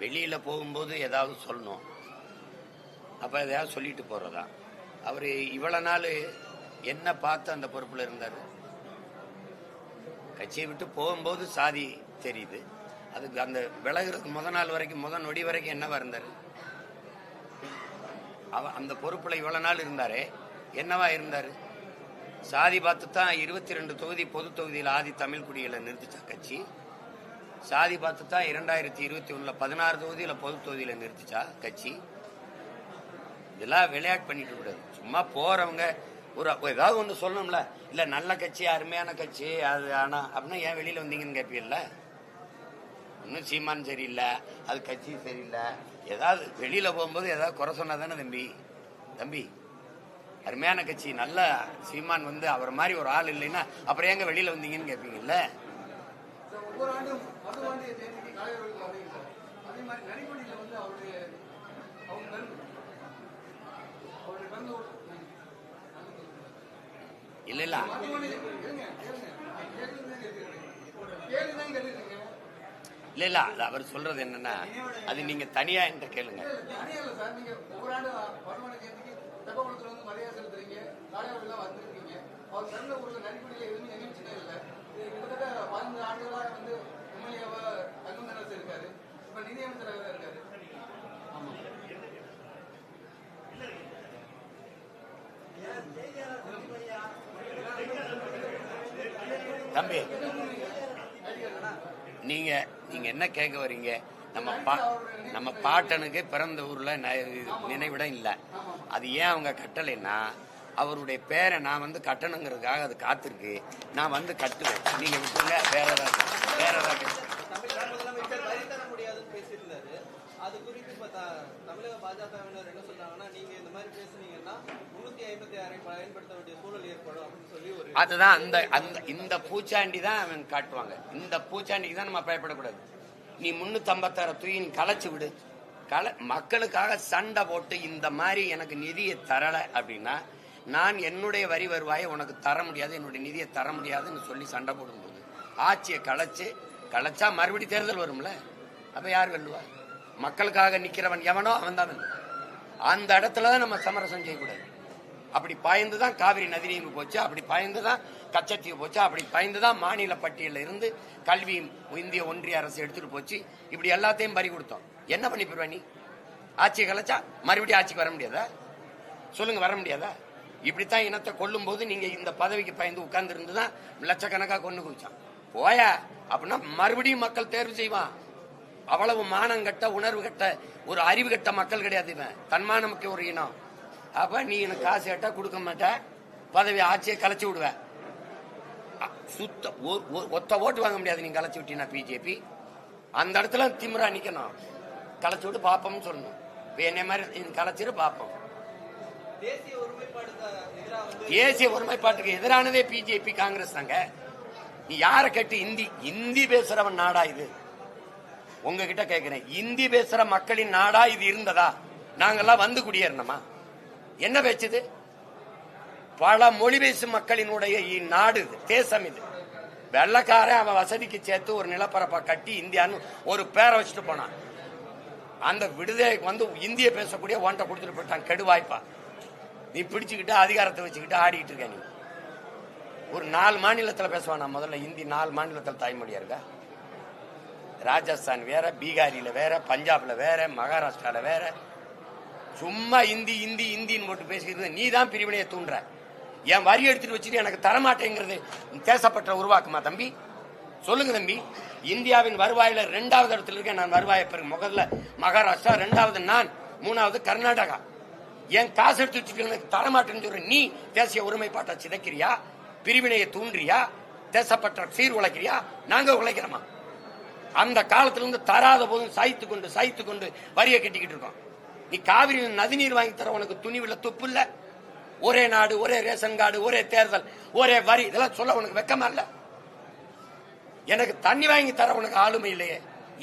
வெளியில போகும்போது ஏதாவது சொல்லணும், அப்ப எதையாவது சொல்லிட்டு போறதா? அவரு இவ்வளவு நாள் என்ன பார்த்து அந்த பொறுப்புல இருந்தாரு? கட்சியை விட்டு போகும்போது சாதி தெரியுது, அதுக்கு அந்த விலகிறதுக்கு முதல் நாள் வரைக்கும், முதல் நொடி வரைக்கும் என்னவா இருந்தாரு? அந்த பொறுப்புல இவ்வளவு நாள் இருந்தாரே, என்னவா இருந்தாரு? சாதி பார்த்து தான் 22 தொகுதி பொது தொகுதியில் ஆதி தமிழ் குடிகளை நிறுத்திச்சா கட்சி. சாதி பார்த்து தான் 2021 16 தொகுதியில பொது தொகுதியில நிறுத்திச்சா கட்சி. இதெல்லாம் விளையாட்டு பண்ணிட்டு கூடாது. சும்மா போறவங்க ஒரு ஏதாவது ஒண்ணு சொல்லணும்ல, இல்ல நல்ல கட்சி, அருமையான கட்சி, அது ஆனா அப்படின்னா ஏன் வெளியில வந்தீங்கன்னு கேட்பீங்கல்ல. இன்னும் சீமான் சரியில்லை, அது கட்சி சரியில்லை, ஏதாவது வெளியில போகும்போது ஏதாவது குறை சொன்னா தானே தம்பி அருமையான கட்சி, நல்ல சீமான் வந்து அவர் மாதிரி ஒரு ஆள் இல்லைன்னா அப்புறம் எங்க வெளியில வந்தீங்கன்னு கேட்பீங்கல்ல. இல்ல இல்ல இல்ல இல்ல அது அவர் சொல்றது என்னன்னா, அது நீங்க தனியா என்கிட்ட கேளுங்க. தம்பி நீங்க நீங்க என்ன கேட்க வரீங்க? நம்ம பாட்டனுக்கு பிறந்த ஊர்ல நினைவிடம் இல்ல, அது ஏன் அவங்க கட்டலைன்னா அவருடைய பேரை நான் வந்து கட்டணுங்கிறதுக்காக அது காத்திருக்கு, நான் வந்து கட்டுவேன், நீங்க விட்டுங்க. வேற ஏதாவது அது குறித்து தமிழக பாஜகவினர் என்ன சொல்றாங்கன்னா, நீங்க இந்த மாதிரி பேசுனீங்கன்னா 356 பயன்படுத்த வேண்டிய சூழல் ஏற்படும் அப்படின்னு சொல்லி அதுதான் இந்த பூச்சாண்டி தான் அவன் காட்டுவாங்க. இந்த பூச்சாண்டிக்கு தான் நம்ம பயப்படக்கூடாது. நீ 356 தூக்கி நீ கலைச்சு விடு. மக்களுக்காக சண்டை போட்டு இந்த மாதிரி எனக்கு நிதியை தரல அப்படின்னா நான் என்னுடைய வரி வருவாயை உனக்கு தர முடியாது, என்னுடைய நிதியை தர முடியாதுன்னு சொல்லி சண்டை போடும்போது ஆட்சியை கலைச்சா மறுபடி தேர்தல் வரும்ல. அப்ப யார் வெல்லுவா? மக்களுக்காக நிக்கிறவன் எவனோ அவன் தான் வெல்லுவான். அந்த இடத்துலதான் நம்ம சமரசம் செய்யக்கூடாது. அப்படி பாய்ந்துதான் காவிரி நதிநீர் போச்சு, அப்படி பாய்ந்துதான் கச்சத்தீவு போச்சு, அப்படி பாய்ந்துதான் மாநில பட்டியலில் இருந்து கல்வி இந்திய ஒன்றிய அரசு எடுத்துட்டு போச்சு. இப்படி எல்லாத்தையும் பறி கொடுத்தோம். என்ன பண்ணி போடுவா நீ? ஆட்சியை கலைச்சா மறுபடியும் ஆட்சிக்கு வர முடியாதா? சொல்லுங்க, வர முடியாதா? இப்படித்தான் இனத்தை கொல்லும் போது நீங்க இந்த பதவிக்கு பயந்து உட்கார்ந்து இருந்துதான் லட்சக்கணக்கா கொண்டு குடிச்சான். போயா அப்படின்னா மறுபடியும் மக்கள் தேர்வு செய்வான். அவ்வளவு மானம் கட்ட, உணர்வு கட்ட, ஒரு அறிவு கட்ட மக்கள் கிடையாது இவன். தன்மானமுக்கு ஒரு இனம். அப்ப நீ எனக்கு காசு கேட்டா கொடுக்க மாட்ட, பதவி ஆட்சியை கலைச்சு விடுவ. சுத்த ஒத்த ஓட்டு வாங்க முடியாது நீங்க கலைச்சு விட்டீங்கன்னா பிஜேபி. அந்த இடத்துல திமிரா நிக்கணும், கலைச்சு விட்டு பாப்போம்னு சொல்லணும். என்ன மாதிரி கலைச்சிரு பாப்போம். தேசிய ஒருமைப்பாட்டுக்கு எதிரானதே பிஜேபி காங்கிரஸ் தாங்க. நீ யார கேட்டு இந்தி பேசுறவன் நாடா இது? உங்ககிட்ட கேட்கிறேன், இந்தி பேசுற மக்களின் நாடா இது இருந்ததா? நாங்கெல்லாம் வந்து குடியேறணுமா? என்ன பேச்சுது? பல மொழி பேசும் மக்களினுடைய நாடு இது, தேசம் இது. வெள்ளக்காரன் அவன் வசதிக்கு சேர்த்து ஒரு நிலப்பரப்பை கட்டி இந்தியான்னு ஒரு பேரை வச்சுட்டு போனான். அந்த விடுதலைக்கு வந்து இந்திய பேசக்கூடிய ஒன்றை கொடுத்துட்டு போயிட்டான். கெடுவாய்ப்பா நீ பிடிச்சுக்கிட்டு அதிகாரத்தை வச்சுக்கிட்டு ஆடிக்கிட்டு இருக்க. நீ ஒரு 4 மாநிலத்தில் பேசுவானா? முதல்ல இந்தி 4 மாநிலத்தில் தாய்மொழியா இருக்கா? ராஜஸ்தான் வேற, பீகாரில வேற, பஞ்சாப்ல வேற, மகாராஷ்டிரால வேற. சும்மா இந்தி இந்தி இந்தின்னு போட்டு பேசிக்கிறது. நீ தான் பிரிவினையை தூண்டுற. என் வரி எடுத்துட்டு வச்சுட்டு எனக்கு தரமாட்டேங்கிறது தேசப்பற்ற உருவாக்குமா தம்பி? சொல்லுங்க தம்பி. இந்தியாவின் வருவாயில 2வது இடத்துல இருக்கேன் நான். வருவாயை பிறகு முதல்ல மகாராஷ்டிரா, 2வது நான், 3வது கர்நாடகா. என் காசு எடுத்து வச்சுட்டு எனக்கு தரமாட்டேன்னு சொல்ற நீ தேசிய ஒருமைப்பாட்டை சிதைக்கிறியா? பிரிவினையை தூண்டுறியா? தேசப்பற்ற சீர் உழைக்கிறியா? நாங்க உழைக்கிறோமா? அந்த காலத்துல இருந்து தராத போதும் சாய்த்து கொண்டு வரியை கட்டிக்கிட்டு இருக்கோம். நீ காவிரி நதிநீர் வாங்கி தர உனக்கு துணிவுல துப்பு இல்ல. ஒரே நாடு, ஒரே ரேஷன் கார்டு, ஒரே தேர்தல், ஒரே வரி, இதெல்லாம் சொல்ல உனக்கு வெக்கமா இல்ல? எனக்கு தண்ணி வாங்கி தர உனக்கு ஆளுமை இல்லையே.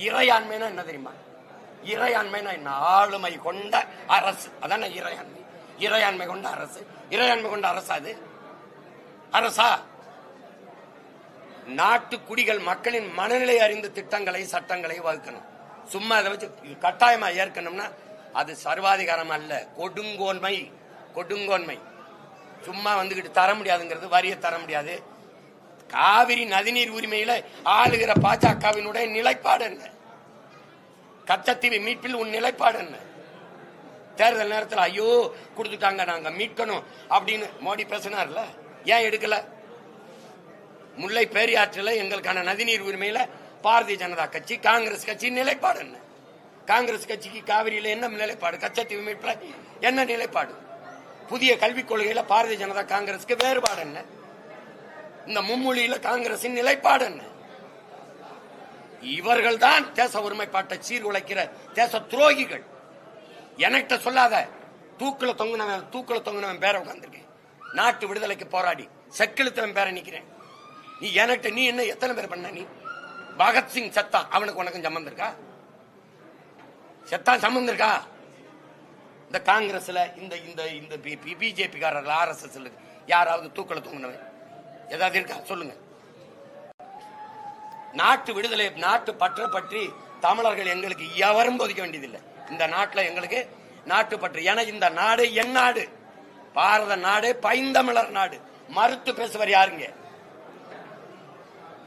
இறையாண்மைனா என்ன தெரியுமா? இறையாண்மைனா என்ன? ஆளுமை கொண்ட அரசு, அதான இறையாண்மை. இறையாண்மை கொண்ட அரசு, இறையாண்மை கொண்ட அரசா? அது அரசா? நாட்டு குடிகள் மக்களின் மனநிலை அறிந்த திட்டங்களை சட்டங்களை வகுக்கணும். சும்மா அதை வச்சு கட்டாயமா ஏற்கனம்னா அது சர்வாதிகாரம் அல்ல, கொடுங்கோன்மை. கொடுங்கோன்மை சும்மா வந்துகிட்டு தர முடியாதுங்கிறது, வரிய தர முடியாது. காவிரி நதிநீர் உரிமையில ஆளுகிற பாஜகவினுடைய நிலைப்பாடு என்ன? கச்சத்தீவு மீட்பில் உன் நிலைப்பாடு என்ன? தேர்தல் நேரத்தில் ஐயோ கொடுத்துட்டாங்க நாங்க மீட்கணும் அப்படின்னு மோடி பேசினார்ல, ஏன் எடுக்கல? முல்லை பெரியாற்றில் எங்களுக்கான நதிநீர் உரிமையில பாரதிய ஜனதா கட்சி காங்கிரஸ் கட்சி நிலைப்பாடு என்ன? காங்கிரஸ் கட்சிக்கு காவிரியில என்ன நிலைப்பாடு? கச்சத்தீவு மீட்பில் என்ன நிலைப்பாடு? புதிய கல்விக் கொள்கையில பாரதிய ஜனதா காங்கிரஸுக்கு வேறுபாடு என்ன? இந்த மும்மொழியில காங்கிரசின் நிலைப்பாடு என்ன? இவர்கள் தான் தேச ஒருமைப்பாட்டை சீர்குலைக்கிற தேச துரோகிகள். எனக்கிட்ட சொல்லாத. தூக்குல தொங்குனவன் பேர உட்கார்ந்திருக்கேன். நாட்டு விடுதலைக்கு போராடி செக்கிழுத்தவன் பேர நிக்கிறேன். நீ எனக்கிட்ட நீ என்ன எத்தனை பேர் பண்ண? நீ பகத்சிங் செத்தான், அவனுக்கு உனக்கும் சம்பந்தம் இருக்கா? செத்தான் சம்பந்தம் இருக்கா? இந்த காங்கிரஸ்ல இந்த இந்த இந்த பிஜேபி காரர்கள் RSS யாராவது தூக்கல தொங்குனவன் ஏதாவது இருக்கா? சொல்லுங்க. நாட்டு விடுதலை நாட்டு பற்ற பற்றி தமிழர்கள் எங்களுக்கு எவரும் போதிக்க வேண்டியதில்லை. இந்த நாட்டில் எங்களுக்கு நாட்டு பற்று. என இந்த நாடு என் நாடு, பாரத நாடு, பைந்தமிழர் நாடு. மறுத்து பேசுவர் யாருங்க?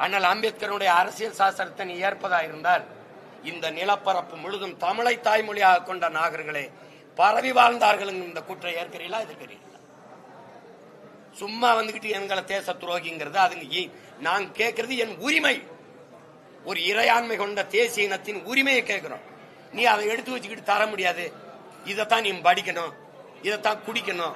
அண்ணல் அம்பேத்கருடைய அரசியல் சாசனத்தை நீ ஏற்பதா இருந்தால் இந்த நிலப்பரப்பு முழுதும் தமிழை தாய்மொழியாக கொண்ட நாகர்களே பரவி வாழ்ந்தார்கள். இந்த குற்றை ஏற்கிறீங்களா? எதிர்க்கிறீங்களா? சும்மா வந்துகிட்டு எங்களை தேச துரோகிங்கிறது அதுங்க. நான் கேட்கறது என் உரிமை. ஒரு இறையாண்மை கொண்ட தேசிய இனத்தின் உரிமையை கேட்கிறோம். நீ அதை எடுத்து வச்சுக்கிட்டு தர முடியாது. இதைத்தான் நீ படிக்கணும், இதைத்தான் குடிக்கணும்,